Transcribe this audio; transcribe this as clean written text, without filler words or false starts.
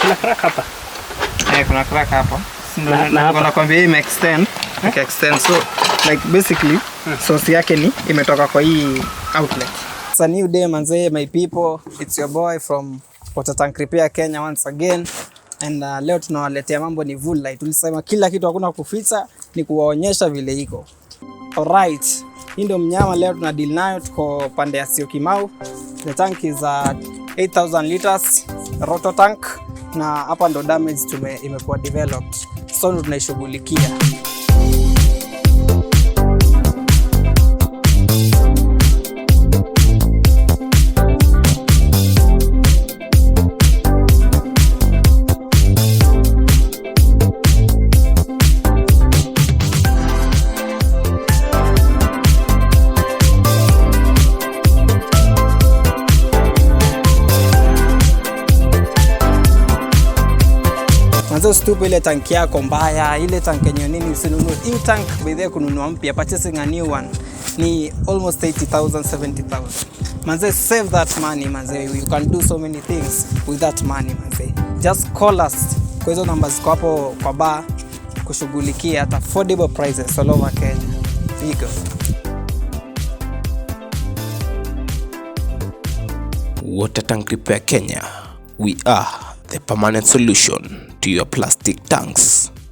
kuna crack hapa. Kuna crack hapa. Na hapa nakwambia hii extend. Extend, so like basically source yake ni imetoka kwa hii outlet. It's a new day manze, my people. It's your boy from Water Tank Repair Kenya once again. And leo tunawaletea mambo ni full light. Tulisema kila kitu hakuna kuficha, ni kuwaonyesha vile iko. Alright. Hii ndio mnyama leo tuna deal nayo, tuko pande ya Syokimau. The tank is 8000 liters roto tank, na hapa ndo damage imekuwa developed. So ndo tunaishughulikia. Manzo stupe ile tank yako mbaya, ile tank yenye nini usinunue. Hii tank bidhaa kununua mpya, purchasing a new one ni almost 80,000 70,000. Manze save that money manze, you can do so many things with that money manze. Just call us kwa hizo numbers ziko hapo kwa bar kushughulikia at affordable prices all over Kenya. Big Water Tank Repair Kenya. We are the permanent solution to your plastic tanks.